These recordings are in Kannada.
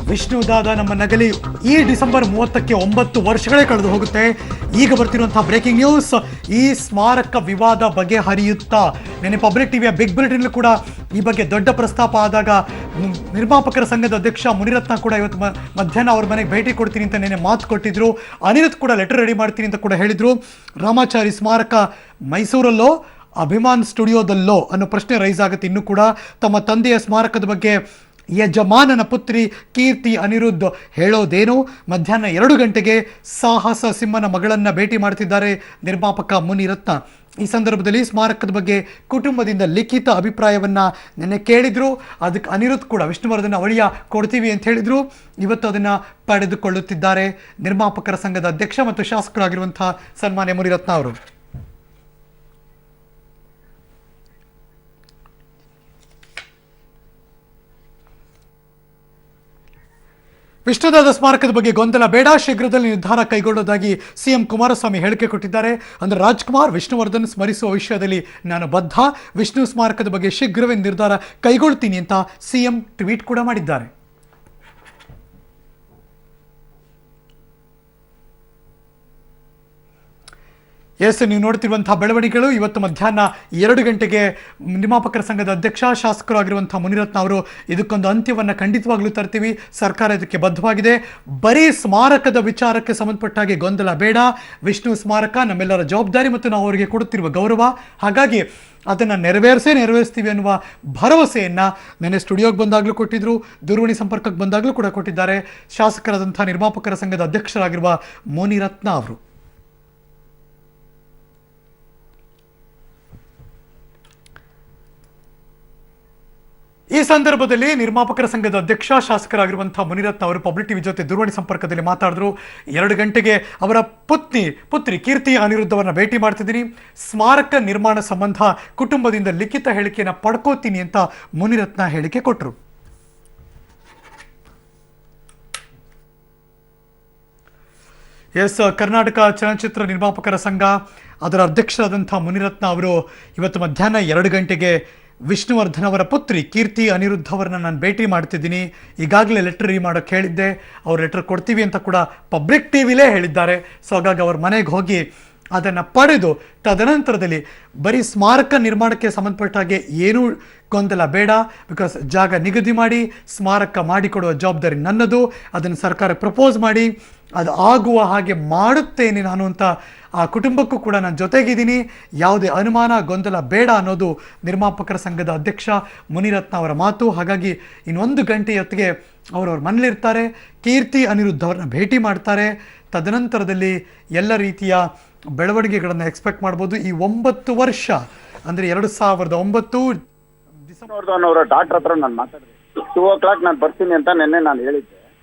ವಿಷ್ಣುದಾದ ನಮ್ಮ ನಗಲಿ ಈ ಡಿಸೆಂಬರ್ 30ಕ್ಕೆ 9 ವರ್ಷಗಳೇ ಕಳೆದು ಹೋಗುತ್ತೆ. ಈಗ ಬರ್ತಿರುವಂತಹ ಬ್ರೇಕಿಂಗ್ ನ್ಯೂಸ್, ಈ ಸ್ಮಾರಕ ವಿವಾದ ಬಗೆಹರಿಯುತ್ತಾ ನೆನೆ ಪಬ್ಲಿಕ್ ಟಿವಿಯ ಬಿಗ್ ಬುಲೆಟಿನ್ ಕೂಡ ಈ ಬಗ್ಗೆ ದೊಡ್ಡ ಪ್ರಸ್ತಾಪ ಆದಾಗ ನಿರ್ಮಾಪಕರ ಸಂಘದ ಅಧ್ಯಕ್ಷ ಮುನಿರತ್ನ ಕೂಡ ಇವತ್ತು ಮಧ್ಯಾಹ್ನ ಅವ್ರ ಮನೆಗೆ ಭೇಟಿ ಕೊಡ್ತೀನಿ ಅಂತ ನೆನೆ ಮಾತು ಕೊಟ್ಟಿದ್ರು. ಅನಿರುದ್ಧ್ ಕೂಡ ಲೆಟರ್ ರೆಡಿ ಮಾಡ್ತೀನಿ ಅಂತ ಕೂಡ ಹೇಳಿದ್ರು. ರಾಮಾಚಾರಿ ಸ್ಮಾರಕ ಮೈಸೂರಲ್ಲೋ ಅಭಿಮಾನ್ ಸ್ಟುಡಿಯೋದಲ್ಲೋ ಅನ್ನೋ ಪ್ರಶ್ನೆ ರೈಸ್ ಆಗುತ್ತೆ. ಇನ್ನೂ ಕೂಡ ತಮ್ಮ ತಂದೆಯ ಸ್ಮಾರಕದ ಬಗ್ಗೆ ಯಜಮಾನನ ಪುತ್ರಿ ಕೀರ್ತಿ ಅನಿರುದ್ಧ್ ಹೇಳೋದೇನು. ಮಧ್ಯಾಹ್ನ 2 ಗಂಟೆಗೆ ಸಾಹಸ ಸಿಂಹನ ಮಗಳನ್ನು ಭೇಟಿ ಮಾಡ್ತಿದ್ದಾರೆ ನಿರ್ಮಾಪಕ ಮುನಿರತ್ನ. ಈ ಸಂದರ್ಭದಲ್ಲಿ ಸ್ಮಾರಕದ ಬಗ್ಗೆ ಕುಟುಂಬದಿಂದ ಲಿಖಿತ ಅಭಿಪ್ರಾಯವನ್ನು ನೆನ್ನೆ ಕೇಳಿದ್ರು. ಅದಕ್ಕೆ ಅನಿರುದ್ಧ್ ಕೂಡ ವಿಷ್ಣುವರ್ಧನ್ ಒಳಿಯ ಕೊಡ್ತೀವಿ ಅಂತ ಹೇಳಿದ್ರು. ಇವತ್ತು ಅದನ್ನು ಪಡೆದುಕೊಳ್ಳುತ್ತಿದ್ದಾರೆ ನಿರ್ಮಾಪಕರ ಸಂಘದ ಅಧ್ಯಕ್ಷ ಮತ್ತು ಶಾಸಕರಾಗಿರುವಂತಹ ಸನ್ಮಾನ್ಯ ಮುನಿರತ್ನ ಅವರು. ವಿಷ್ಣುದಾದ ಸ್ಮಾರಕದ ಬಗ್ಗೆ ಗೊಂದಲ ಬೇಡ, ಶೀಘ್ರದಲ್ಲಿ ನಿರ್ಧಾರ ಕೈಗೊಳ್ಳುವುದಾಗಿ ಸಿಎಂ ಕುಮಾರಸ್ವಾಮಿ ಹೇಳಿಕೆ ಕೊಟ್ಟಿದ್ದಾರೆ. ಅಂದರೆ ರಾಜ್ಕುಮಾರ್ ವಿಷ್ಣುವರ್ಧನ್ ಸ್ಮರಿಸುವ ವಿಷಯದಲ್ಲಿ ನಾನು ಬದ್ಧ, ವಿಷ್ಣು ಸ್ಮಾರಕದ ಬಗ್ಗೆ ಶೀಘ್ರವೇ ನಿರ್ಧಾರ ಕೈಗೊಳ್ತೀನಿ ಅಂತ ಸಿಎಂ ಟ್ವೀಟ್ ಕೂಡ ಮಾಡಿದ್ದಾರೆ. ಎಸ್, ನೀವು ನೋಡ್ತಿರುವಂತಹ ಬೆಳವಣಿಗೆಗಳು. ಇವತ್ತು ಮಧ್ಯಾಹ್ನ 2 ಗಂಟೆಗೆ ನಿರ್ಮಾಪಕರ ಸಂಘದ ಅಧ್ಯಕ್ಷ ಶಾಸಕರಾಗಿರುವಂತಹ ಮುನಿರತ್ನ ಅವರು ಇದಕ್ಕೊಂದು ಅಂತ್ಯವನ್ನು ಖಂಡಿತವಾಗ್ಲೂ ತರ್ತೀವಿ, ಸರ್ಕಾರ ಇದಕ್ಕೆ ಬದ್ಧವಾಗಿದೆ, ಬರೀ ಸ್ಮಾರಕದ ವಿಚಾರಕ್ಕೆ ಸಂಬಂಧಪಟ್ಟ ಹಾಗೆ ಗೊಂದಲ ಬೇಡ, ವಿಷ್ಣು ಸ್ಮಾರಕ ನಮ್ಮೆಲ್ಲರ ಜವಾಬ್ದಾರಿ ಮತ್ತು ನಾವು ಅವರಿಗೆ ಕೊಡುತ್ತಿರುವ ಗೌರವ, ಹಾಗಾಗಿ ಅದನ್ನು ನೆರವೇರಿಸ್ತೀವಿ ಅನ್ನುವ ಭರವಸೆಯನ್ನು ನೆನ್ನೆ ಸ್ಟುಡಿಯೋಗೆ ಬಂದಾಗಲೂ ಕೊಟ್ಟಿದ್ರು, ದೂರವಾಣಿ ಸಂಪರ್ಕಕ್ಕೆ ಬಂದಾಗಲೂ ಕೂಡ ಕೊಟ್ಟಿದ್ದಾರೆ ಶಾಸಕರಾದಂಥ ನಿರ್ಮಾಪಕರ ಸಂಘದ ಅಧ್ಯಕ್ಷರಾಗಿರುವ ಮುನಿರತ್ನ ಅವರು. ಈ ಸಂದರ್ಭದಲ್ಲಿ ನಿರ್ಮಾಪಕರ ಸಂಘದ ಅಧ್ಯಕ್ಷ ಶಾಸಕರಾಗಿರುವಂತಹ ಮುನಿರತ್ನ ಅವರು ಪಬ್ಲಿಕ್ ಟಿವಿ ಜೊತೆ ದೂರವಾಣಿ ಸಂಪರ್ಕದಲ್ಲಿ ಮಾತಾಡಿದ್ರು. 2 ಗಂಟೆಗೆ ಅವರ ಪುತ್ರಿ ಕೀರ್ತಿ ಅನಿರುದ್ಧವರನ್ನ ಭೇಟಿ ಮಾಡ್ತಿದ್ದೀನಿ, ಸ್ಮಾರಕ ನಿರ್ಮಾಣ ಸಂಬಂಧ ಕುಟುಂಬದಿಂದ ಲಿಖಿತ ಹೇಳಿಕೆಯನ್ನು ಪಡ್ಕೋತೀನಿ ಅಂತ ಮುನಿರತ್ನ ಹೇಳಿಕೆ ಕೊಟ್ಟರು. ಎಸ್, ಕರ್ನಾಟಕ ಚಲನಚಿತ್ರ ನಿರ್ಮಾಪಕರ ಸಂಘ ಅದರ ಅಧ್ಯಕ್ಷರಾದಂಥ ಮುನಿರತ್ನ ಅವರು ಇವತ್ತು ಮಧ್ಯಾಹ್ನ 2 ಗಂಟೆಗೆ ವಿಷ್ಣುವರ್ಧನ್ ಅವರ ಪುತ್ರಿ ಕೀರ್ತಿ ಅನಿರುದ್ಧ್ ಅವರನ್ನು ನಾನು ಭೇಟಿ ಮಾಡ್ತಿದ್ದೀನಿ, ಈಗಾಗಲೇ ಲೆಟರ್ ರೆಡಿ ಮಾಡೋಕ್ಕೆ ಹೇಳಿದ್ದೆ, ಅವ್ರು ಲೆಟರ್ ಕೊಡ್ತೀವಿ ಅಂತ ಕೂಡ ಪಬ್ಲಿಕ್ ಟಿವಿಲೇ ಹೇಳಿದ್ದಾರೆ. ಸೊ ಹಾಗಾಗಿ ಅವ್ರ ಮನೆಗೆ ಹೋಗಿ ಅದನ್ನು ಪಡೆದು ತದನಂತರದಲ್ಲಿ ಬರೀ ಸ್ಮಾರಕ ನಿರ್ಮಾಣಕ್ಕೆ ಸಂಬಂಧಪಟ್ಟ ಹಾಗೆ ಏನೂ ಗೊಂದಲ ಬೇಡ, ಬಿಕಾಸ್ ಜಾಗ ನಿಗದಿ ಮಾಡಿ ಸ್ಮಾರಕ ಮಾಡಿಕೊಡುವ ಜವಾಬ್ದಾರಿ ನನ್ನದು, ಅದನ್ನು ಸರ್ಕಾರ ಪ್ರಪೋಸ್ ಮಾಡಿ ಅದು ಆಗುವ ಹಾಗೆ ಮಾಡುತ್ತೇನೆ ನಾನು ಅಂತ ಆ ಕುಟುಂಬಕ್ಕೂ ಕೂಡ ನಾನು ಜೊತೆಗಿದ್ದೀನಿ, ಯಾವುದೇ ಅನುಮಾನ ಗೊಂದಲ ಬೇಡ ಅನ್ನೋದು ನಿರ್ಮಾಪಕರ ಸಂಘದ ಅಧ್ಯಕ್ಷ ಮುನಿರತ್ನ ಅವರ ಮಾತು. ಹಾಗಾಗಿ 1 ಗಂಟೆ ಹೊತ್ತಿಗೆ ಅವರವ್ರ ಮನೇಲಿರ್ತಾರೆ, ಕೀರ್ತಿ ಅನಿರುದ್ಧ್ ಅವ್ರನ್ನ ಭೇಟಿ ಮಾಡ್ತಾರೆ. ತದನಂತರದಲ್ಲಿ ಎಲ್ಲ ರೀತಿಯ ಬೆಳವಣಿಗೆಗಳನ್ನು ಎಕ್ಸ್ಪೆಕ್ಟ್ ಮಾಡ್ಬೋದು. ಈ 9 ವರ್ಷ ಅಂದರೆ 2009 ಡಿಸೆಂಬರ್ ಅವರ ಡಾಕ್ಟರ್ ಹತ್ರ ನಾನು ಮಾತಾಡಿದೆ. 2 o'clock ನಾನು ಬರ್ತೀನಿ ಅಂತ ನಿನ್ನೆ ನಾನು ಹೇಳಿದ್ದೆ.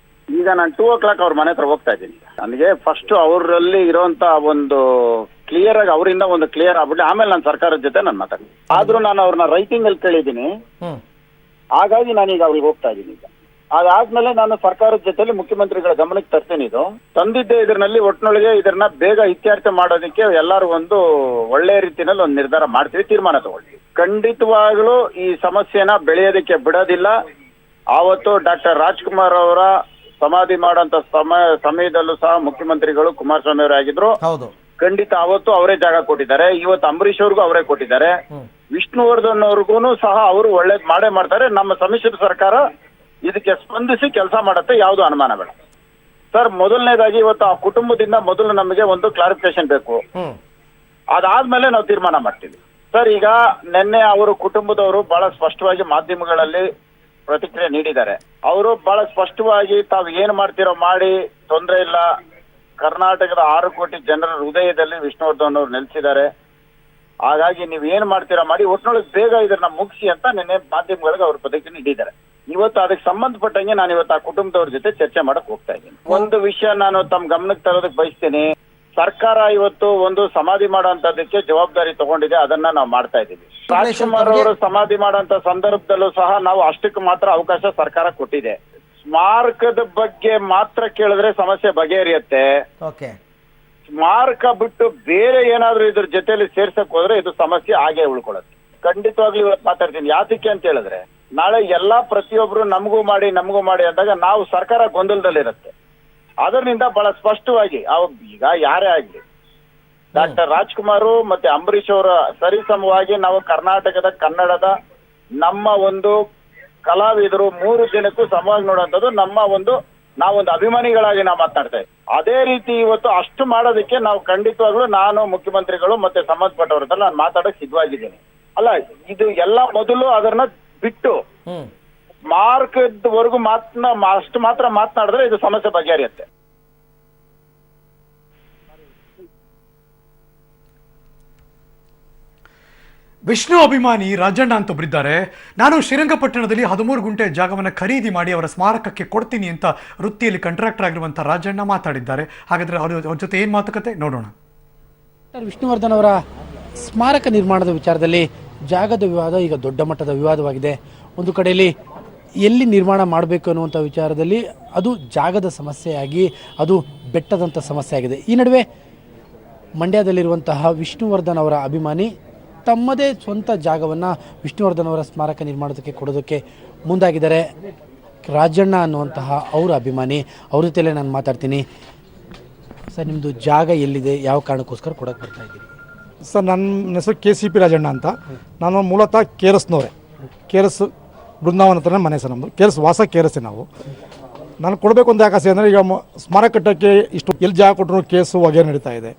ಈಗ ನಾನು 2 o'clock ಅವ್ರ ಮನೆ ಹತ್ರ ಹೋಗ್ತಾ ಇದ್ದೀನಿ. ನನಗೆ ಫಸ್ಟ್ ಅವರಲ್ಲಿ ಇರುವಂತ ಒಂದು ಕ್ಲಿಯರ್ ಆಗಿ ಅವರಿಂದ ಒಂದು ಕ್ಲಿಯರ್ ಆಗ್ಬಿಟ್ಟು ಆಮೇಲೆ ನಾನು ಸರ್ಕಾರದ ಜೊತೆ ನಾನು ಮಾತಾಡ್ತೀನಿ. ಆದ್ರೂ ನಾನು ಅವ್ರನ್ನ ರೈಟಿಂಗ್ ಅಲ್ಲಿ ಕೇಳಿದ್ದೀನಿ, ಹಾಗಾಗಿ ನಾನೀಗ ಅವ್ರಿಗೆ ಹೋಗ್ತಾ ಇದ್ದೀನಿ. ಈಗ ಅದಾದ್ಮೇಲೆ ನಾನು ಸರ್ಕಾರದ ಜೊತೆಲಿ ಮುಖ್ಯಮಂತ್ರಿಗಳ ಗಮನಕ್ಕೆ ತರ್ತೀನಿ. ಇದು ತಂದಿದ್ದೆ ಇದರಲ್ಲಿ ಒಟ್ಟಿನೊಳಗೆ ಇದನ್ನ ಬೇಗ ಇತ್ಯರ್ಥ ಮಾಡೋದಕ್ಕೆ ಎಲ್ಲರೂ ಒಂದು ಒಳ್ಳೆ ರೀತಿಯಲ್ಲಿ ಒಂದು ನಿರ್ಧಾರ ಮಾಡ್ತೀವಿ, ತೀರ್ಮಾನ ತಗೊಳ್ತೀವಿ. ಖಂಡಿತವಾಗ್ಲೂ ಈ ಸಮಸ್ಯೆನ ಬೆಳೆಯೋದಕ್ಕೆ ಬಿಡೋದಿಲ್ಲ. ಆವತ್ತು ಡಾಕ್ಟರ್ ರಾಜ್ಕುಮಾರ್ ಅವರ ಸಮಾಧಿ ಮಾಡೋಂತ ಸಮಯದಲ್ಲೂ ಸಹ ಮುಖ್ಯಮಂತ್ರಿಗಳು ಕುಮಾರಸ್ವಾಮಿ ಅವರೇ ಆಗಿದ್ರು. ಖಂಡಿತ ಅವತ್ತು ಅವರೇ ಜಾಗ ಕೊಟ್ಟಿದ್ದಾರೆ. ಇವತ್ತು ಅಂಬರೀಶ್ ಅವ್ರಿಗೂ ಅವರೇ ಕೊಟ್ಟಿದ್ದಾರೆ. ವಿಷ್ಣುವರ್ಧನ್ ಅವ್ರಿಗೂ ಸಹ ಅವರು ಒಳ್ಳೇದ್ ಮಾಡೇ ಮಾಡ್ತಾರೆ. ನಮ್ಮ ಸಮ್ಮಿಶ್ರ ಸರ್ಕಾರ ಇದಕ್ಕೆ ಸ್ಪಂದಿಸಿ ಕೆಲಸ ಮಾಡುತ್ತೆ, ಯಾವುದು ಅನುಮಾನ ಬೇಡ ಸರ್. ಮೊದಲನೇದಾಗಿ ಇವತ್ತು ಆ ಕುಟುಂಬದಿಂದ ಮೊದಲು ನಮಗೆ ಒಂದು ಕ್ಲಾರಿಫಿಕೇಶನ್ ಬೇಕು, ಅದಾದ್ಮೇಲೆ ನಾವು ತೀರ್ಮಾನ ಮಾಡ್ತೀವಿ ಸರ್. ಈಗ ನಿನ್ನೆ ಅವರು ಕುಟುಂಬದವರು ಬಹಳ ಸ್ಪಷ್ಟವಾಗಿ ಮಾಧ್ಯಮಗಳಲ್ಲಿ ಪ್ರತಿಕ್ರಿಯೆ ನೀಡಿದ್ದಾರೆ. ಅವರು ಬಹಳ ಸ್ಪಷ್ಟವಾಗಿ ತಾವು ಏನ್ ಮಾಡ್ತಿರೋ ಮಾಡಿ, ತೊಂದರೆ ಇಲ್ಲ, ಕರ್ನಾಟಕದ 6 ಕೋಟಿ ಜನರ ಹೃದಯದಲ್ಲಿ ವಿಷ್ಣುವರ್ಧನ್ ಅವರು ನೆಲೆಸಿದ್ದಾರೆ, ಹಾಗಾಗಿ ನೀವ್ ಏನ್ ಮಾಡ್ತೀರಾ ಮಾಡಿ, ಒಟ್ಟಿನೊಳಗೆ ಬೇಗ ಇದನ್ನ ಮುಗಿಸಿ ಅಂತ ನಿನ್ನೆ ಮಾಧ್ಯಮಗಳಿಗೆ ಅವ್ರ ಪ್ರತಿಕ್ರಿಯೆ ನೀಡಿದ್ದಾರೆ. ಇವತ್ತು ಅದಕ್ಕೆ ಸಂಬಂಧಪಟ್ಟಂಗೆ ನಾನು ಇವತ್ತು ಆ ಕುಟುಂಬದವ್ರ ಜೊತೆ ಚರ್ಚೆ ಮಾಡಕ್ ಹೋಗ್ತಾ ಇದ್ದೀನಿ. ಒಂದು ವಿಷಯ ನಾನು ತಮ್ಮ ಗಮನಕ್ಕೆ ತರೋದಕ್ಕೆ ಬಯಸ್ತೀನಿ. ಸರ್ಕಾರ ಇವತ್ತು ಒಂದು ಸಮಾಧಿ ಮಾಡೋಂಥದ್ದಕ್ಕೆ ಜವಾಬ್ದಾರಿ ತಗೊಂಡಿದೆ, ಅದನ್ನ ನಾವು ಮಾಡ್ತಾ ಇದ್ದೀವಿ. ರಾಜ್ಕುಮಾರ್ ಅವರು ಸಮಾಧಿ ಮಾಡೋಂಥ ಸಂದರ್ಭದಲ್ಲೂ ಸಹ ನಾವು ಅಷ್ಟಕ್ಕೆ ಮಾತ್ರ ಅವಕಾಶ ಸರ್ಕಾರ ಕೊಟ್ಟಿದೆ. ಸ್ಮಾರಕದ ಬಗ್ಗೆ ಮಾತ್ರ ಕೇಳಿದ್ರೆ ಸಮಸ್ಯೆ ಬಗೆಹರಿಯುತ್ತೆ. ಸ್ಮಾರಕ ಬಿಟ್ಟು ಬೇರೆ ಏನಾದ್ರೂ ಇದ್ರ ಜೊತೆಲಿ ಸೇರ್ಸಕ್ ಹೋದ್ರೆ ಇದು ಸಮಸ್ಯೆ ಹಾಗೆ ಉಳ್ಕೊಳ್ಳುತ್ತೆ. ಖಂಡಿತವಾಗ್ಲೂ ಇವತ್ತು ಮಾತಾಡ್ತೀನಿ. ಯಾತಕ್ಕೆ ಅಂತ ಹೇಳಿದ್ರೆ ನಾಳೆ ಎಲ್ಲಾ ಪ್ರತಿಯೊಬ್ರು ನಮಗೂ ಮಾಡಿ ಅಂದಾಗ ನಾವು ಸರ್ಕಾರ ಗೊಂದಲದಲ್ಲಿರುತ್ತೆ. ಅದರಿಂದ ಬಹಳ ಸ್ಪಷ್ಟವಾಗಿ ಈಗ ಯಾರೇ ಆಗ್ಲಿ ಡಾಕ್ಟರ್ ರಾಜ್ಕುಮಾರ್ ಮತ್ತೆ ಅಂಬರೀಶ್ ಅವರ ಸರಿಸಮವಾಗಿ ನಾವು ಕರ್ನಾಟಕದ ಕನ್ನಡದ ನಮ್ಮ ಒಂದು ಕಲಾವಿದರು 3 ಜನಕ್ಕೂ ಸಮವಾಗಿ ನೋಡುವಂಥದ್ದು ನಾವೊಂದು ಅಭಿಮಾನಿಗಳಾಗಿ ನಾವು ಮಾತನಾಡ್ತಾ ಇದ್ದೀವಿ. ಅದೇ ರೀತಿ ಇವತ್ತು ಅಷ್ಟು ಮಾಡೋದಕ್ಕೆ ನಾವು ಖಂಡಿತವಾಗ್ಲೂ ನಾನು ಮುಖ್ಯಮಂತ್ರಿಗಳು ಮತ್ತೆ ಸಂಬಂಧಪಟ್ಟವ್ರ ಹತ್ರ ನಾನು ಮಾತಾಡೋಕೆ ಸಿದ್ಧವಾಗಿದ್ದೀನಿ. ಅಲ್ಲ, ಇದು ಎಲ್ಲ ಮೊದಲು ಅದನ್ನ ಬಿಟ್ಟು ಮಾರ್ಗದವರೆಗೂ ಅಷ್ಟು ಮಾತ್ರ ಮಾತನಾಡಿದ್ರೆ ಇದು ಸಮಸ್ಯೆ ಬಗೆಹರಿಯುತ್ತೆ. ವಿಷ್ಣು ಅಭಿಮಾನಿ ರಾಜಣ್ಣ ಅಂತ ಒಬ್ಬರಿದ್ದಾರೆ. ನಾನು ಶ್ರೀರಂಗಪಟ್ಟಣದಲ್ಲಿ 13 ಗುಂಟೆ ಜಾಗವನ್ನು ಖರೀದಿ ಮಾಡಿ ಅವರ ಸ್ಮಾರಕಕ್ಕೆ ಕೊಡ್ತೀನಿ ಅಂತ ವೃತ್ತಿಯಲ್ಲಿ ಕಾಂಟ್ರಾಕ್ಟರ್ ಆಗಿರುವಂಥ ರಾಜಣ್ಣ ಮಾತಾಡಿದ್ದಾರೆ. ಹಾಗಾದರೆ ಅವ್ರ ಜೊತೆ ಏನು ಮಾತುಕತೆ ನೋಡೋಣ. ವಿಷ್ಣುವರ್ಧನ್ ಅವರ ಸ್ಮಾರಕ ನಿರ್ಮಾಣದ ವಿಚಾರದಲ್ಲಿ ಜಾಗದ ವಿವಾದ ಈಗ ದೊಡ್ಡ ಮಟ್ಟದ ವಿವಾದವಾಗಿದೆ. ಒಂದು ಕಡೆಯಲ್ಲಿ ಎಲ್ಲಿ ನಿರ್ಮಾಣ ಮಾಡಬೇಕು ಅನ್ನುವಂಥ ವಿಚಾರದಲ್ಲಿ ಅದು ಜಾಗದ ಸಮಸ್ಯೆಯಾಗಿ ಅದು ಬೆಟ್ಟದಂಥ ಸಮಸ್ಯೆ ಆಗಿದೆ. ಈ ನಡುವೆ ಮಂಡ್ಯದಲ್ಲಿರುವಂತಹ ವಿಷ್ಣುವರ್ಧನ್ ಅವರ ಅಭಿಮಾನಿ ತಮ್ಮದೇ ಸ್ವಂತ ಜಾಗವನ್ನು ವಿಷ್ಣುವರ್ಧನ್ ಅವರ ಸ್ಮಾರಕ ನಿರ್ಮಾಣಕ್ಕೆ ಕೊಡೋದಕ್ಕೆ ಮುಂದಾಗಿದ್ದಾರೆ. ರಾಜಣ್ಣ ಅನ್ನುವಂತಹ ಅವರ ಅಭಿಮಾನಿ, ಅವ್ರ ಜೊತೆಲೇ ನಾನು ಮಾತಾಡ್ತೀನಿ. ಸರ್, ನಿಮ್ಮದು ಜಾಗ ಎಲ್ಲಿದೆ, ಯಾವ ಕಾರಣಕ್ಕೋಸ್ಕರ ಕೊಡೋಕೆ ಬರ್ತಾ ಇದ್ದೀರಿ? ಸರ್, ನನ್ನ ಹೆಸರು KCP ರಾಜಣ್ಣ ಅಂತ. ನಾನು ಮೂಲತಃ KRSನವರೇ. KRS ಬೃಂದಾವನ ಹತ್ರನೇ ಮನೆ ಸರ್ ನಮ್ಮದು. KRS ವಾಸ KRS ನಾವು. ನಾನು ಕೊಡಬೇಕು ಅಂತ ಆಕಾಶೆ ಅಂದರೆ ಈಗ ಸ್ಮಾರಕ ಕಟ್ಟೋಕ್ಕೆ ಇಷ್ಟು ಎಲ್ಲಿ ಜಾಗ ಕೊಟ್ಟರು ಕೇಸು ವಗೇರೆ ನಡೀತಾ ಇದೆ.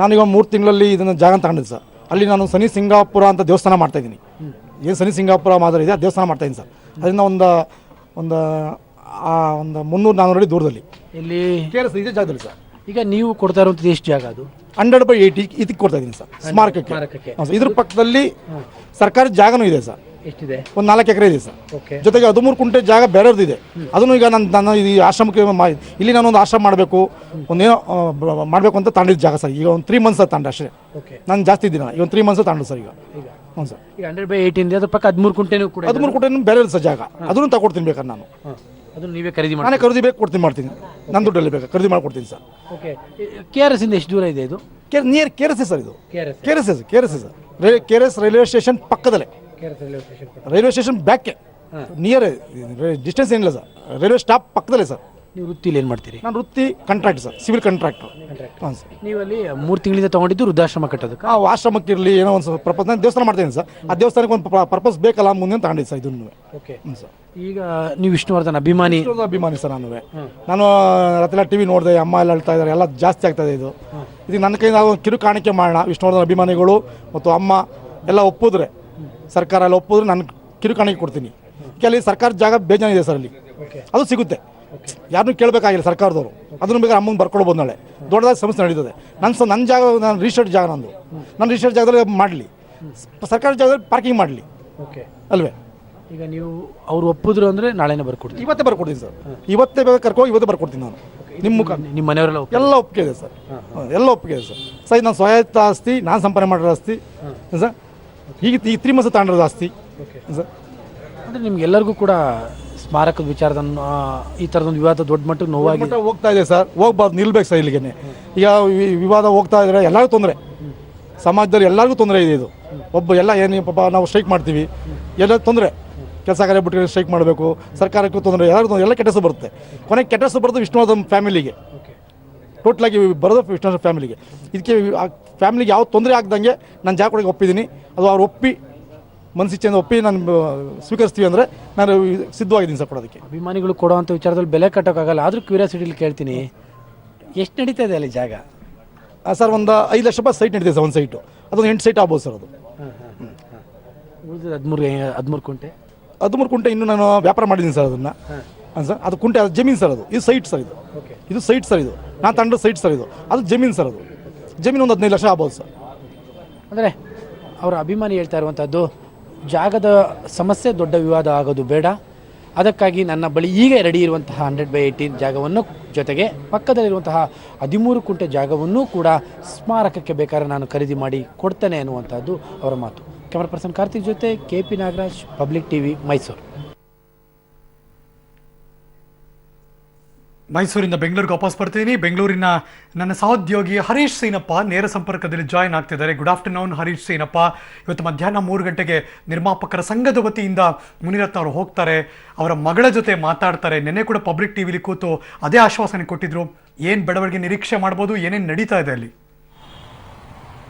ನಾನೀಗ 3 ತಿಂಗಳಲ್ಲಿ ಇದನ್ನು ಜಾಗ ತಗೊಂಡಿದ್ದೆ ಸರ್. ಅಲ್ಲಿ ನಾನು ಶನಿ ಸಿಂಗಾಪುರ ಅಂತ ದೇವಸ್ಥಾನ ಮಾಡ್ತಾಯಿದ್ದೀನಿ. ಏನು ಶನಿ ಸಿಂಗಾಪುರ ಮಾದರಿ ಇದೆ ಆ ದೇವಸ್ಥಾನ ಮಾಡ್ತಾಯಿದ್ದೀನಿ ಸರ್. ಅದರಿಂದ ಒಂದು 300-400 ಅಡಿ ದೂರದಲ್ಲಿ ಇಲ್ಲಿ KRS ಇದೇ ಜಾಗದಲ್ಲಿ ಸರ್. ಈಗ ನೀವು ಕೊಡ್ತಾ ಇರುವಂಥದ್ದು ಎಷ್ಟು ಜಾಗ? ಅದು 100/80 ಇದಕ್ಕೆ ಕೊಡ್ತಾ ಇದ್ದೀನಿ ಸರ್ ಸ್ಮಾರಕಕ್ಕೆ. ಇದ್ರ ಪಕ್ಕದಲ್ಲಿ ಸರ್ಕಾರಿ ಜಾಗನೂ ಇದೆ ಸರ್. ಎಷ್ಟಿದೆ? ಒಂದು 4 ಎಕರೆ ಇದೆ ಸರ್. ಓಕೆ. ಜೊತೆಗೆ 13 ಕುಂಟೆ ಜಾಗ ಬೇರೆಯವ್ರದ್ದು ಇದೆ. ಅದನ್ನು ಈಗ ನಾನು ಈ ಆಶ್ರಮಕ್ಕೆ ಇಲ್ಲಿ ನಾನೊಂದು ಆಶ್ರಮ ಮಾಡಬೇಕು, ಒಂದೇನೋ ಮಾಡಬೇಕು ಅಂತ ತಗೊಂಡಿದ್ದು ಜಾಗ ಸರ್. ಈಗ ಒಂದು 3 ಮಂತ್ಸ್ ತಗೊಂಡೆ ಅಷ್ಟೇ. ಓಕೆ. ನಾನು ಜಾಸ್ತಿ ಇದ್ದೀನಿ, ಈಗ ಒಂದು 3 ಮಂತ್ಸ್ ತಗೊಂಡು ಸರ್. ಈಗ ಹ್ಞೂ ಸರ್. ಈಗ 100/80 ಇದೆ. ಅದ್ರ ಪಕ್ಕ 13 ಕುಂಟೆನೂ ಕೂಡ 13 ಕುಂಟೆ ಬೇರೆ ಸರ್ ಜಾಗ. ಅದನ್ನು ತಗೊಡ್ತೀನಿ ಬೇಕಾದ್ರೆ ನಾನು. ಅದನ್ನು ನೀವೇ ಖರೀದಿ ಮಾಡಿ? ನಾನೇ ಖರೀದಿ ಬೇಕು ಮಾಡ್ತೀನಿ. ನನ್ನ ದುಡ್ಡಲ್ಲಿ ಬೇಕು ಖರೀದಿ ಮಾಡ್ಕೊಡ್ತೀನಿ ಸರ್. ಓಕೆ. KRS ಇಂದ ಎಷ್ಟು ದೂರ ಇದೆ ಇದು? Near KRS sir. ಇದು KRS sir. KRS railway station ಪಕ್ಕದಲ್ಲೇ. ರೈಲ್ವೆ ಸ್ಟೇಷನ್ ಬ್ಯಾಕೆ ನಿಯರ್ ಡಿಸ್ಟೆನ್ಸ್ ಏನಿಲ್ಲ ಸರ್. ರೈಲ್ವೆ ಸ್ಟಾಪ್ ಪಕ್ಕದಲ್ಲೇ ಸರ್. ನೀವು ವೃತ್ತಿಲಿ ಏನು ಮಾಡ್ತೀರಿ? ನಾನು ವೃತ್ತಿ ಕಾಂಟ್ರಾಕ್ಟ್ ಸರ್, ಸಿವಿಲ್ ಕಾಂಟ್ರಾಕ್ಟರ್. ಹಾಂ ಸರ್. ನೀವು ಅಲ್ಲಿ 3 ತಿಂಗಳಿಂದ ತೊಗೊಂಡಿದ್ದು ವೃದ್ಧಾಶ್ರಮ ಕಟ್ಟೋದಕ್ಕೆ? ಆ ಆಶ್ರಮಕ್ಕೆ ಇರಲಿ ಏನೋ ಒಂದು ಪರ್ಪಸ್, ನಾನು ದೇವಸ್ಥಾನ ಮಾಡ್ತೀನಿ ಸರ್. ಆ ದೇವಸ್ಥಾನಕ್ಕೆ ಒಂದು ಪರ್ಪಸ್ ಬೇಕಲ್ಲ ಮುಂದೆ ತಗೊಂಡಿದ್ದು ಸರ್ ಇದನ್ನು. ಓಕೆ. ಹ್ಞೂ ಸರ್. ಈಗ ನೀವು ವಿಷ್ಣುವರ್ಧನ್ ಅಭಿಮಾನಿ ಸರ್. ನಾನು ರಾತ್ರಿ TV ನೋಡಿದೆ, ಅಮ್ಮ ಎಲ್ಲ ಹೇಳ್ತಾ ಇದ್ದಾರೆ, ಎಲ್ಲ ಜಾಸ್ತಿ ಆಗ್ತಾಯಿದೆ ಇದು. ಇದಕ್ಕೆ ನನ್ನ ಕೈಯಿಂದ ಕಿರು ಕಾಣಿಕೆ ಮಾಡೋಣ. ವಿಷ್ಣುವರ್ಧನ್ ಅಭಿಮಾನಿಗಳು ಮತ್ತು ಅಮ್ಮ ಎಲ್ಲ ಒಪ್ಪಿದ್ರೆ, ಸರ್ಕಾರ ಎಲ್ಲ ಒಪ್ಪಿದ್ರೆ ನಾನು ಕಿರು ಕಾಣಿಕೆ ಕೊಡ್ತೀನಿ. ಅಲ್ಲಿ ಸರ್ಕಾರ ಜಾಗ ಬೇಜಾನಿದೆ ಸರ್. ಅಲ್ಲಿ ಅದು ಸಿಗುತ್ತೆ, ಯಾರನ್ನೂ ಕೇಳಬೇಕಾಗಿಲ್ಲ ಸರ್ಕಾರದವರು. ಅದನ್ನು ಬೇಕಾದ್ರೆ ಅಮ್ಮಂಗೆ ಬರ್ಕೊಳ್ಬೋದು. ನಾಳೆ ದೊಡ್ಡದಾಗಿ ಸಮಸ್ಯೆ ನಡೀತದೆ. ನನ್ನ ಜಾಗ, ನಾನು ರಿಜಿಸ್ಟರ್ಡ್ ಜಾಗ ನಂದು. ನನ್ನ ರಿಜಿಸ್ಟರ್ಡ್ ಜಾಗದಲ್ಲಿ ಮಾಡಲಿ, ಸರ್ಕಾರಿ ಜಾಗದಲ್ಲಿ ಪಾರ್ಕಿಂಗ್ ಮಾಡಲಿ. ಓಕೆ ಅಲ್ವೇ? ಈಗ ನೀವು ಅವ್ರು ಒಪ್ಪಿದ್ರು ಅಂದರೆ ನಾಳೆನೇ ಬರ್ಕೊಡ್ತೀನಿ? ಇವತ್ತೇ ಬರ್ಕೊಡ್ತೀನಿ ಸರ್. ಇವತ್ತೇ ಬೇಕಾದ್ರೆ ಕರ್ಕೊಂಡು ಇವತ್ತೇ ಬರ್ಕೊಡ್ತೀನಿ ನಾನು. ನಿಮ್ಮ ಮುಖ ನಿಮ್ಮ ಮನೆಯವರೆಲ್ಲ ಎಲ್ಲ ಒಪ್ಪಿಗೆ ಇದೆ ಸರ್. ಎಲ್ಲ ಒಪ್ಪಿಗೆ ಇದೆ ಸರ್. ಸರ್, ನಾನು ಸ್ವಾಯತ್ತ ಆಸ್ತಿ, ನಾನು ಸಂಪಾದನೆ ಮಾಡಿರೋ ಆಸ್ತಿ ಸರ್. ಈಗ 3 ಮಂತ್ಸ್ ತಗೊಂಡಿರೋದು ಆಸ್ತಿ ಸರ್. ಅಂದರೆ ನಿಮ್ಗೆಲ್ಲರಿಗೂ ಕೂಡ ಸ್ಮಾರಕದ ವಿಚಾರದ ಈ ಥರದೊಂದು ವಿವಾದ ದೊಡ್ಡ ಮಟ್ಟಕ್ಕೆ ನೋವಾಗಿ ಹೋಗ್ತಾ ಇದೆ ಸರ್. ಹೋಗ್ಬಾರ್ದು, ನಿಲ್ಬೇಕು ಸರ್. ಇಲ್ಲಿಗೆ ಈಗ ವಿವಾದ ಹೋಗ್ತಾ ಇದ್ರೆ ಎಲ್ಲರಿಗೂ ತೊಂದರೆ, ಸಮಾಜದಲ್ಲಿ ಎಲ್ಲರಿಗೂ ತೊಂದರೆ ಇದೆ. ಇದು ಎಲ್ಲ ಏನು ಪಾಪ ನಾವು ಸ್ಟ್ರೈಕ್ ಮಾಡ್ತೀವಿ, ಎಲ್ಲ ತೊಂದರೆ. ಕೆಲಸ ಕಾರ್ಯ ಬಿಟ್ಟು ಸ್ಟ್ರೈಕ್ ಮಾಡಬೇಕು, ಸರ್ಕಾರಕ್ಕೂ ತೊಂದರೆ, ಎಲ್ಲ ಕೆಟ್ಟ ಹೆಸರು ಬರುತ್ತೆ. ಕೊನೆಗೆ ಕೆಟ್ಟ ಹೆಸರು ಬರೋದು ವಿಷ್ಣುವರ್ಧನ್ ಫ್ಯಾಮಿಲಿಗೆ, ಟೋಟ್ಲಾಗಿ ಬರೋದು ವಿಷ್ಣುವರ್ಧನ್ ಫ್ಯಾಮಿಲಿಗೆ. ಇದಕ್ಕೆ ಫ್ಯಾಮಿಲಿಗೆ ಯಾವ ತೊಂದರೆ ಆಗ್ದಂಗೆ ನಾನು ಜಾಗ ಕೊಡೋಕೆ ಒಪ್ಪಿದ್ದೀನಿ. ಅದು ಅವ್ರು ಒಪ್ಪಿ ಮನಸ್ಸಿಚ್ಛೆಯಿಂದ ಒಪ್ಪಿ ನಾನು ಸ್ವೀಕರಿಸ್ತೀವಿ ಅಂದರೆ ನಾನು ಸಿದ್ಧವಾಗಿದ್ದೀನಿ ಸರ್ ಕೊಡೋದಕ್ಕೆ. ಅಭಿಮಾನಿಗಳು ಕೊಡೋವಂಥ ವಿಚಾರದಲ್ಲಿ ಬೆಲೆ ಕಟ್ಟೋಕ್ಕಾಗಲ್ಲ, ಆದರೂ ಕ್ಯೂರಿಯಾಸಿಟಿಲಿ ಕೇಳ್ತೀನಿ, ಎಷ್ಟು ನಡೀತಾ ಇದೆ ಅಲ್ಲಿ ಜಾಗ? ಸರ್, ಒಂದು 5 ಲಕ್ಷ ರೂಪಾಯಿ ಸೈಟ್ ನಡೀತಿದೆ ಸರ್. ಒಂದು ಸೈಟು ಅದೊಂದು 8 ಸೈಟ್ ಆಗ್ಬೋದು ಸರ್. ಅದು ಉಳಿದ 13 ಕುಂಟೆ 13 ಕುಂಟೆ ಇನ್ನೂ ನಾನು ವ್ಯಾಪಾರ ಮಾಡಿದ್ದೀನಿ ಸರ್. ಅದನ್ನು ಸರ್, ಅದು ಕುಂಟೆ, ಅದು ಜಮೀನು ಸರ್. ಇದು ಸೈಟ್ ಸರ್. ಇದು ಸೈಟ್ ಸರ್. ಇದು ನಾನು ತಂಡ ಸೈಟ್ ಸರ್. ಅದು ಜಮೀನು ಸರ್. ಅದು ಜಮೀನು ಒಂದು 15 ಲಕ್ಷ ಆಗ್ಬೋದು ಸರ್. ಅಂದರೆ ಅವರ ಅಭಿಮಾನಿ ಹೇಳ್ತಾ ಇರುವಂಥದ್ದು, ಜಾಗದ ಸಮಸ್ಯೆ ದೊಡ್ಡ ವಿವಾದ ಆಗೋದು ಬೇಡ, ಅದಕ್ಕಾಗಿ ನನ್ನ ಬಳಿ ಈಗ ರೆಡಿ ಇರುವಂತಹ 100/80 ಜಾಗವನ್ನು ಜೊತೆಗೆ ಪಕ್ಕದಲ್ಲಿರುವಂತಹ 13 ಕುಂಟೆ ಜಾಗವನ್ನು ಕೂಡ ಸ್ಮಾರಕಕ್ಕೆ ಬೇಕಾದ್ರೆ ನಾನು ಖರೀದಿ ಮಾಡಿ ಕೊಡ್ತೇನೆ ಅನ್ನುವಂಥದ್ದು ಅವರ ಮಾತು. ಕ್ಯಾಮರಾ ಪರ್ಸನ್ ಕಾರ್ತಿಕ್ ಜೊತೆ KP Nagaraj, public TV, Mysuru. ಮೈಸೂರಿಂದ ಬೆಂಗಳೂರಿಗೆ ವಾಪಸ್ ಬರ್ತೀನಿ. ಬೆಂಗಳೂರಿನ ನನ್ನ ಸಹೋದ್ಯೋಗಿ ಹರೀಶ್ ಸೀನಪ್ಪ ನೇರ ಸಂಪರ್ಕದಲ್ಲಿ ಜಾಯ್ನ್ ಆಗ್ತಿದ್ದಾರೆ. Good afternoon Harish Seenappa. ಇವತ್ತು ಮಧ್ಯಾಹ್ನ 3 ಗಂಟೆಗೆ ನಿರ್ಮಾಪಕರ ಸಂಘದ ವತಿಯಿಂದ ಮುನಿರತ್ನ ಅವರು ಹೋಗ್ತಾರೆ, ಅವರ ಮಗಳ ಜೊತೆ ಮಾತಾಡ್ತಾರೆ. ನಿನ್ನೆ ಕೂಡ ಪಬ್ಲಿಕ್ ಟಿವಿಲಿ ಕೂತು ಅದೇ ಆಶ್ವಾಸನೆ ಕೊಟ್ಟಿದ್ರು. ಏನು ಬೆಳವಣಿಗೆ ನಿರೀಕ್ಷೆ ಮಾಡ್ಬೋದು, ಏನೇನು ನಡೀತಾ ಇದೆ ಅಲ್ಲಿ?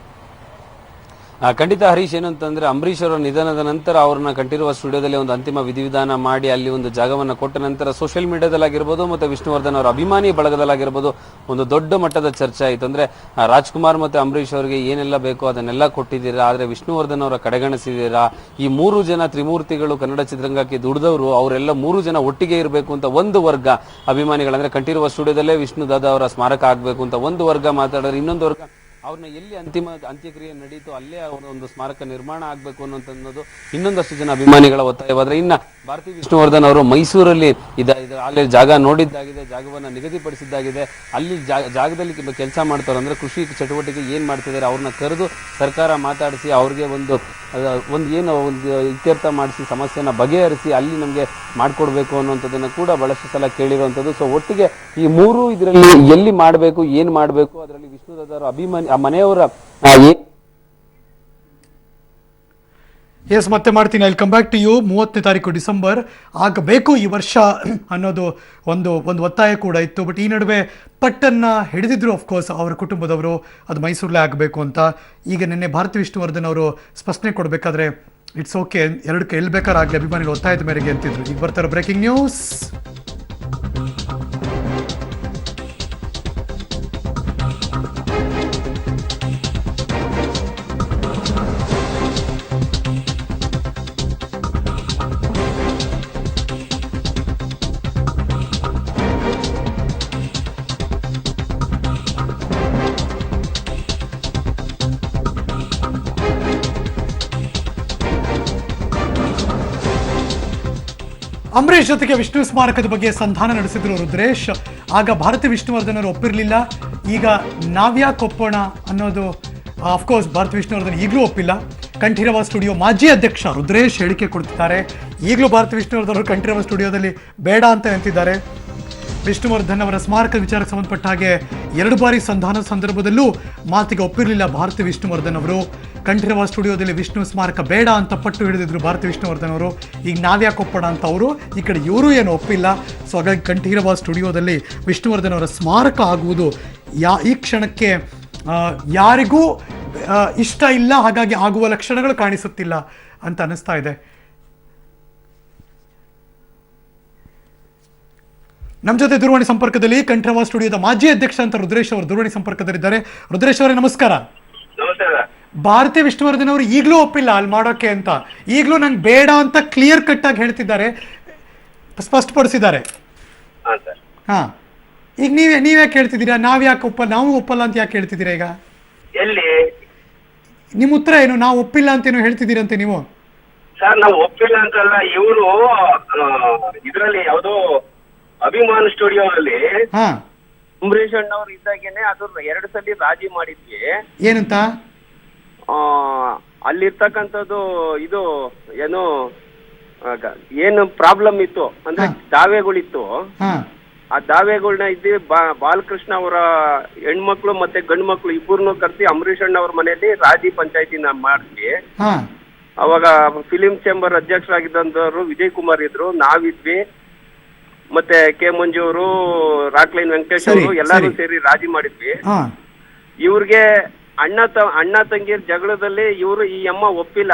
ಖಂಡಿತ ಹರೀಶ್, ಏನಂತಂದ್ರೆ ಅಂಬರೀಶ್ ಅವರ ನಿಧನದ ನಂತರ ಅವ್ರನ್ನ ಕಂಠೀರವ ಸ್ಟುಡಿಯೋದಲ್ಲಿ ಒಂದು ಅಂತಿಮ ವಿಧಿವಿಧಾನ ಮಾಡಿ ಅಲ್ಲಿ ಒಂದು ಜಾಗವನ್ನು ಕೊಟ್ಟ ನಂತರ ಸೋಷಿಯಲ್ ಮೀಡಿಯಾದಲ್ಲಾಗಿರ್ಬೋದು ಮತ್ತೆ ವಿಷ್ಣುವರ್ಧನ್ ಅವರ ಅಭಿಮಾನಿ ಬಳಗದಲ್ಲಾಗಿರ್ಬೋದು ಒಂದು ದೊಡ್ಡ ಮಟ್ಟದ ಚರ್ಚೆ ಆಯಿತು. ಅಂದ್ರೆ ರಾಜ್ಕುಮಾರ್ ಮತ್ತೆ ಅಂಬರೀಶ್ ಅವರಿಗೆ ಏನೆಲ್ಲ ಬೇಕೋ ಅದನ್ನೆಲ್ಲ ಕೊಟ್ಟಿದ್ದೀರಾ, ಆದ್ರೆ ವಿಷ್ಣುವರ್ಧನ್ ಅವರ ಕಡೆಗಣಿಸಿದ್ದೀರಾ. ಈ 3 ಜನ ತ್ರಿಮೂರ್ತಿಗಳು ಕನ್ನಡ ಚಿತ್ರರಂಗಕ್ಕೆ ದುಡಿದವರು, ಅವರೆಲ್ಲ 3 ಜನ ಒಟ್ಟಿಗೆ ಇರಬೇಕು ಅಂತ ಒಂದು ವರ್ಗ ಅಭಿಮಾನಿಗಳಂದ್ರೆ ಕಂಠೀರವ ಸ್ಟುಡಿಯೋದಲ್ಲೇ ವಿಷ್ಣು ದಾದಾ ಅವರ ಸ್ಮಾರಕ ಆಗ್ಬೇಕು ಅಂತ ಒಂದು ವರ್ಗ ಮಾತಾಡಿದ್ರೆ, ಇನ್ನೊಂದು ವರ್ಗ ಅವ್ರನ್ನ ಎಲ್ಲಿ ಅಂತ್ಯಕ್ರಿಯೆ ನಡೀತು ಅಲ್ಲೇ ಅವರ ಒಂದು ಸ್ಮಾರಕ ನಿರ್ಮಾಣ ಆಗ್ಬೇಕು ಅನ್ನೋದು ಇನ್ನೊಂದಷ್ಟು ಜನ ಅಭಿಮಾನಿಗಳ ಒತ್ತಾಯವಾದ್ರೆ, ಇನ್ನ ಭಾರತಿ ವಿಷ್ಣುವರ್ಧನ್ ಅವರು ಮೈಸೂರಲ್ಲಿ ಅಲ್ಲಿ ಜಾಗ ನೋಡಿದ್ದಾಗಿದೆ, ಜಾಗವನ್ನ ನಿಗದಿಪಡಿಸಿದ್ದಾಗಿದೆ. ಅಲ್ಲಿ ಜಾಗದಲ್ಲಿ ಕೆಲಸ ಮಾಡ್ತಾರೆ ಅಂದ್ರೆ ಕೃಷಿ ಚಟುವಟಿಕೆ ಏನ್ ಮಾಡ್ತಿದ್ದಾರೆ ಅವ್ರನ್ನ ಕರೆದು ಸರ್ಕಾರ ಮಾತಾಡಿಸಿ ಅವ್ರಿಗೆ ಒಂದು ಇತ್ಯರ್ಥ ಮಾಡಿಸಿ ಸಮಸ್ಯೆನ ಬಗೆಹರಿಸಿ ಅಲ್ಲಿ ನಮಗೆ ಮಾಡ್ಕೊಡ್ಬೇಕು ಅನ್ನುವಂಥದ್ದನ್ನ ಕೂಡ ಬಹಳಷ್ಟು ಸಲ ಕೇಳಿರುವಂಥದ್ದು. ಸೊ ಒಟ್ಟಿಗೆ ಈ 3 ಇದರಲ್ಲಿ ಎಲ್ಲಿ ಮಾಡಬೇಕು, ಏನ್ ಮಾಡಬೇಕು, ಅದರಲ್ಲಿ ವಿಷ್ಣುದಾದರ ಅಭಿಮಾನಿ ಆ ಮನೆಯವರ ಎಸ್, ಮತ್ತೆ ಮಾಡ್ತೀನಿ. I come back to you. 30ನೇ ತಾರೀಕು ಡಿಸೆಂಬರ್ ಆಗಬೇಕು ಈ ವರ್ಷ ಅನ್ನೋದು ಒಂದು ಒತ್ತಾಯ ಕೂಡ ಇತ್ತು. ಬಟ್ ಈ ನಡುವೆ ಪಟ್ಟನ್ನು ಹಿಡಿದಿದ್ರು ಅಫ್ಕೋರ್ಸ್ ಅವರ ಕುಟುಂಬದವರು, ಅದು ಮೈಸೂರಲ್ಲೇ ಆಗಬೇಕು ಅಂತ. ಈಗ ನಿನ್ನೆ ಭಾರತಿ ವಿಷ್ಣುವರ್ಧನ್ ಅವರು ಸ್ಪಷ್ಟನೆ ಕೊಡಬೇಕಾದ್ರೆ ಇಟ್ಸ್ ಓಕೆ, ಎರಡಕ್ಕೆ ಎಲ್ಲಿ ಬೇಕಾರಾಗಲಿ ಅಭಿಮಾನಿಗಳು ಒತ್ತಾಯದ ಮೇರೆಗೆ ಅಂತಿದ್ರು. ಈಗ ಬರ್ತಾರೆ ಬ್ರೇಕಿಂಗ್ ನ್ಯೂಸ್. ಅಂಬರೀಷ್ ಜೊತೆಗೆ ವಿಷ್ಣು ಸ್ಮಾರಕದ ಬಗ್ಗೆ ಸಂಧಾನ ನಡೆಸಿದ್ರು ರುದ್ರೇಶ್. ಆಗ ಭಾರತಿ ವಿಷ್ಣುವರ್ಧನ್ ಅವರು ಒಪ್ಪಿರಲಿಲ್ಲ. ಈಗ ನಾವ್ಯಾಕೆ ಒಪ್ಪೋಣ ಅನ್ನೋದು ಅಫ್ಕೋರ್ಸ್ ಭಾರತಿ ವಿಷ್ಣುವರ್ಧನ್ ಈಗಲೂ ಒಪ್ಪಿಲ್ಲ. ಕಂಠೀರವ ಸ್ಟುಡಿಯೋ ಮಾಜಿ ಅಧ್ಯಕ್ಷ ರುದ್ರೇಶ್ ಹೇಳಿಕೆ ಕೊಡ್ತಿದ್ದಾರೆ. ಈಗಲೂ ಭಾರತಿ ವಿಷ್ಣುವರ್ಧನ್ ಅವರು ಕಂಠೀರವ ಸ್ಟುಡಿಯೋದಲ್ಲಿ ಬೇಡ ಅಂತ ನಿಂತಿದ್ದಾರೆ. ವಿಷ್ಣುವರ್ಧನ್ ಅವರ ಸ್ಮಾರಕ ವಿಚಾರಕ್ಕೆ ಸಂಬಂಧಪಟ್ಟ ಹಾಗೆ 2 ಬಾರಿ ಸಂಧಾನದ ಸಂದರ್ಭದಲ್ಲೂ ಮಾತಿಗೆ ಒಪ್ಪಿರಲಿಲ್ಲ ಭಾರತಿ ವಿಷ್ಣುವರ್ಧನ್ ಅವರು. ಕಂಠೀರವ ಸ್ಟುಡಿಯೋದಲ್ಲಿ ವಿಷ್ಣು ಸ್ಮಾರಕ ಬೇಡ ಅಂತ ಪಟ್ಟು ಹಿಡಿದಿದ್ರು ಭಾರತಿ ವಿಷ್ಣುವರ್ಧನ್ ಅವರು. ಈಗ ನಾವ್ಯಾಕೆ ಒಪ್ಪೋಣ ಅಂತ ಅವರು, ಈ ಕಡೆ ಇವರು ಏನು ಒಪ್ಪಿಲ್ಲ. ಸೊ ಹಾಗಾಗಿ ಕಂಠೀರವ ಸ್ಟುಡಿಯೋದಲ್ಲಿ ವಿಷ್ಣುವರ್ಧನ್ ಅವರ ಸ್ಮಾರಕ ಆಗುವುದು ಈ ಕ್ಷಣಕ್ಕೆ ಯಾರಿಗೂ ಇಷ್ಟ ಇಲ್ಲ, ಹಾಗಾಗಿ ಆಗುವ ಲಕ್ಷಣಗಳು ಕಾಣಿಸುತ್ತಿಲ್ಲ ಅಂತ ಅನ್ನಿಸ್ತಾ ಇದೆ. ನಮ್ಮ ಜೊತೆ ದೂರವಾಣಿ ಸಂಪರ್ಕದಲ್ಲಿ ಕಂಠೀರವ ಸ್ಟುಡಿಯೋದ ಮಾಜಿ ಅಧ್ಯಕ್ಷ ಅಂತ ರುದ್ರೇಶ್ ಅವರು ದೂರವಾಣಿ ಸಂಪರ್ಕದಲ್ಲಿದ್ದಾರೆ. ರುದ್ರೇಶ್ ಅವರೇ ನಮಸ್ಕಾರ. ಭಾರತಿ ವಿಷ್ಣುವರ್ಧನ್ ಅವರು ಈಗಲೂ ಒಪ್ಪಿಲ್ಲ ಅಲ್ಲಿ ಮಾಡೋಕೆ ಅಂತ, ಈಗಲೂ ನಂಗೆ ಬೇಡ ಅಂತ ಕ್ಲಿಯರ್ ಕಟ್ ಆಗಿ ಹೇಳ್ತಿದ್ದಾರೆ, ಸ್ಪಷ್ಟಪಡಿಸಿದ್ದಾರೆ. ಹಾ, ಈಗ ನೀವ್ಯಾಕೆ ಹೇಳ್ತಿದ್ದೀರಾ ನಾವು ಒಪ್ಪಲ್ಲ ಅಂತ ಯಾಕೆ ಹೇಳ್ತಿದ್ದೀರಾ? ಈಗ ಎಲ್ಲಿ ನಿಮ್ಮ ಉತ್ತರ ಏನು? ನಾವು ಒಪ್ಪಿಲ್ಲ ಅಂತ ಏನೋ ಹೇಳ್ತಿದ್ದೀರಂತೆ ನೀವು. ಸರ್ ನಾವು ಒಪ್ಪಿಲ್ಲ ಅಂತಲ್ಲ, ಇವರು ಇದರಲ್ಲಿ ಯಾವುದೋ ಅಭಿಮಾನ ಸ್ಟುಡಿಯೋದಲ್ಲಿ ಹಾ ಅಂಬರೀಷ್ ಅಣ್ಣವ್ರು ಇದ್ದಾಗೇನೆ ಅದು 2 ಸಲ ರಾಜಿ ಮಾಡಿದ್ವಿ. ಏನಂತ? ಅಲ್ಲಿರ್ತಕ್ಕಂಥದ್ದು ಇದು ಏನು ಪ್ರಾಬ್ಲಮ್ ಇತ್ತು ಅಂದ್ರೆ ದಾವೆಗಳಿತ್ತು. ಆ ದಾವೆಗಳನ್ನ ಬಾಲಕೃಷ್ಣ ಅವರ ಹೆಣ್ಮಕ್ಳು ಮತ್ತೆ ಗಂಡು ಮಕ್ಳು ಇಬ್ಬರನ್ನು ಕರೆಸಿ ಅಂಬರೀಷ್ ಅಣ್ಣ ಅವ್ರ ಮನೆಯಲ್ಲಿ ರಾಜಿ ಪಂಚಾಯತಿನ ಮಾಡಿದ್ವಿ. ಅವಾಗ ಫಿಲಿಂ ಚೇಂಬರ್ ಅಧ್ಯಕ್ಷರಾಗಿದ್ದಂಥವ್ರು ವಿಜಯ್ ಕುಮಾರ್ ಇದ್ರು, ನಾವಿದ್ವಿ, ಮತ್ತೆ ಕೆ ಮಂಜು ಅವರು, ರಾಕ್ಲೈನ್ ವೆಂಕಟೇಶ್ ಅವರು ಎಲ್ಲರೂ ಸೇರಿ ರಾಜಿ ಮಾಡಿದ್ವಿ. ಇವ್ರಿಗೆ ಅಣ್ಣ ತಂಗಿಯರ್ ಜಗಳದಲ್ಲಿ ಇವರು ಈ ಅಮ್ಮ ಒಪ್ಪಿಲ್ಲ,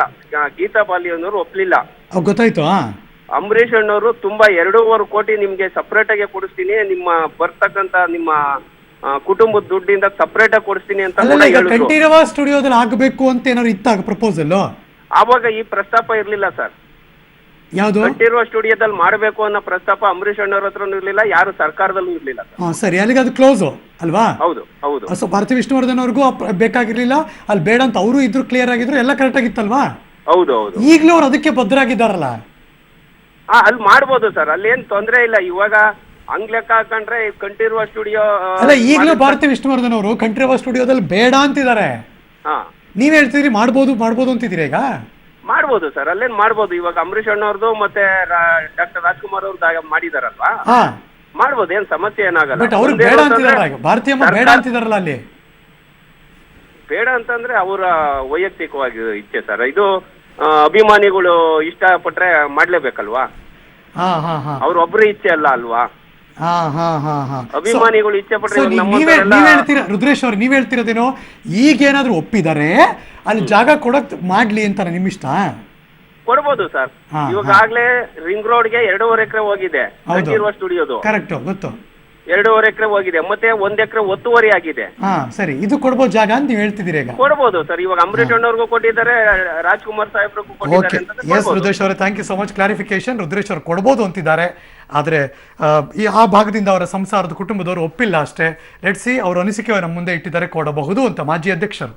ಗೀತಾ ಬಾಲಿ ಅನ್ನೋರು ಒಪ್ಲಿಲ್ಲ. ಗೊತ್ತಾಯ್ತು. ಅಂಬರೀಷ್ ಅಣ್ಣವರು ತುಂಬಾ 2.25 ಕೋಟಿ ನಿಮ್ಗೆ ಸಪರೇಟ್ ಆಗಿ ಕೊಡಿಸ್ತೀನಿ, ನಿಮ್ಮ ಬರ್ತಕ್ಕಂತ ನಿಮ್ಮ ಕುಟುಂಬದ ದುಡ್ಡಿಂದ ಸಪರೇಟ್ ಆಗಿ ಕೊಡಿಸ್ತೀನಿ ಅಂತ ಕಂಠೀರವ ಸ್ಟುಡಿಯೋದಲ್ಲಿ ಆಗಬೇಕು ಅಂತ ಏನಾದ್ರು ಇತ್ತಾಗ ಪ್ರಪೋಸಲ್? ಆವಾಗ ಈ ಪ್ರಸ್ತಾಪ ಇರ್ಲಿಲ್ಲ ಸರ್. ಯಾವುದು? ಕಂಠೀರವ ಸ್ಟುಡಿಯೋದಲ್ಲಿ ಮಾಡಬೇಕು ಅನ್ನೋ ಪ್ರಸ್ತಾಪ ಅಂಬರೀಷ್ ಅಣ್ಣವ್ರ ಹತ್ರನೂ ಇರ್ಲಿಲ್ಲ, ಯಾರು ಸರ್ಕಾರದಲ್ಲೂ ಇರ್ಲಿಲ್ಲ. ಸರಿ, ಅಲ್ಲಿಗೆ ಅದು ಕ್ಲೋಸ್ ಅಲ್ವಾ? ಹೌದು ಹೌದು. ಸೊ ಭಾರತಿ ವಿಷ್ಣುವರ್ಧನ್ ಅವ್ರಿಗೂ ಬೇಕಾಗಿರ್ಲಿಲ್ಲ, ಅಲ್ಲಿ ಬೇಡ ಅಂತ ಅವರು ಇದ್ರು, ಕ್ಲಿಯರ್ ಆಗಿದ್ರು, ಎಲ್ಲ ಕರೆಕ್ಟ್ ಆಗಿತ್ತಲ್ವಾ? ಹೌದು ಹೌದು. ಈಗಲೂ ಅವ್ರು ಅದಕ್ಕೆ ಬದ್ಧರಾಗಿದ್ದಾರಲ್ಲ. ಅಲ್ಲಿ ಮಾಡ್ಬೋದು ಸರ್, ಅಲ್ಲಿ ಏನ್ ತೊಂದ್ರೆ ಇಲ್ಲ. ಇವಾಗ ಹಂಗ್ ಲೆಕ್ಕ ಹಾಕೊಂಡ್ರೆ ಕಂಠೀರವ ಸ್ಟುಡಿಯೋ ಅಲ್ಲ, ಈಗಲೂ ಭಾರತಿ ವಿಷ್ಣುವರ್ಧನ್ ಅವರು ಕಂಠೀರವ ಸ್ಟುಡಿಯೋದಲ್ಲಿ ಬೇಡ ಅಂತಿದ್ದಾರೆ. ನೀವ್ ಹೇಳ್ತೀರಿ ಮಾಡ್ಬೋದು ಅಂತಿದ್ದೀರಿ. ಈಗ ಮಾಡ್ಬೋದು ಸರ್, ಅಲ್ಲೇನ್ ಮಾಡ್ಬೋದು. ಇವಾಗ ಅಂಬರೀಷ್ ಅಣ್ಣವ್ರದ್ದು ಮತ್ತೆ ಡಾಕ್ಟರ್ ರಾಜ್ಕುಮಾರ್ ಅವ್ರದ್ದು ಮಾಡಿದಾರಲ್ವಾ, ಮಾಡ್ಬೋದು, ಏನ್ ಸಮಸ್ಯೆ ಏನಾಗಲ್ಲ. ಬಟ್ ಅವ್ರಿಗೆ ಬೇಡ ಅಂತಿದಾರಲ್ಲ ಈಗ, ಭಾರತೀಯಮ್ಮ ಬೇಡ ಅಂತಿದಾರಲ್ಲ ಅಲ್ಲಿ. ಬೇಡ ಅಂತಂದ್ರೆ ಅವರ ವೈಯಕ್ತಿಕವಾಗಿ ಇಚ್ಛೆ ಸರ್. ಇದು ಅಭಿಮಾನಿಗಳು ಇಷ್ಟಪಟ್ರೆ ಮಾಡ್ಲೇಬೇಕಲ್ವಾ, ಹಾ ಹಾ ಹಾ ಅವ್ರೊಬ್ರ ಇಚ್ಛೆ ಅಲ್ಲ ಅಲ್ವಾ. ಹಾ ಹಾ ಹಾ ಹಾ ಅಭಿಮಾನಿಗಳು ಇಚ್ಛೆ ಪಟ್ರೆ ಇವಾಗ ನೀವ್ ಹೇಳ್ತೀರಾ ರುದ್ರೇಶ್ ಅವ್ರು, ನೀವ್ ಹೇಳ್ತಿರೋದೇನೋ ಈಗೇನಾದ್ರೂ ಒಪ್ಪಿದ್ದಾರೆ ಅಲ್ಲಿ ಜಾಗ ಕೊಡಕ್ ಮಾಡ್ಲಿ ಅಂತಾರ, ನಿಮ್ ಇಷ್ಟ. ಕೊಡ್ಬೋದು ಸರ್. ಇವಾಗಲೇ ರಿಂಗ್ ರೋಡ್ಗೆ 2.5 ಎಕರೆ ಹೋಗಿದೆ ಸ್ಟುಡಿಯೋದು. ಕರೆಕ್ಟ್, ಗೊತ್ತು. 2.5 ಎಕರೆ ಹೋಗಿದೆ, ಮತ್ತೆ 1 ಎಕರೆ ಒತ್ತುವರಿ ಆಗಿದೆ. ಹಾ ಸರಿ, ಇದು ಕೊಡ್ಬೋದು ಜಾಗ ಅಂತ ನೀವು ಹೇಳ್ತಿದ್ದೀರಿ ಈಗ. ಕೊಡ್ಬೋದು ಸರ್. ಇವಾಗ ಅಂಬರೀಷ್ ಅಣ್ಣವ್ರಿಗೂ ಕೊಟ್ಟಿದ್ದಾರೆ, ರಾಜ್ಕುಮಾರ್ ಸಾಹೇಬ್ರಿಗೂ ಕೊಟ್ಟಿದ್ದಾರೆ ಅಂತ. ಎಸ್ ರುದ್ರೇಶ್ ಅವರೇ, thank you so much clarification. Rudresh ಅವರು ಕೊಡ್ಬೋದು ಅಂತಿದ್ದಾರೆ, ಆದರೆ ಆ ಭಾಗದಿಂದ ಅವರ ಸಂಸಾರದ ಕುಟುಂಬದವರು ಒಪ್ಪಿಲ್ಲ ಅಷ್ಟೇ. ಲೆಟ್ಸ್ ಸಿ, ಅವರ ಅನಿಸಿಕೆ ನಮ್ಮ ಮುಂದೆ ಇಟ್ಟಿದ್ದಾರೆ, ಕೊಡಬಹುದು ಅಂತ ಮಾಜಿ ಅಧ್ಯಕ್ಷರು.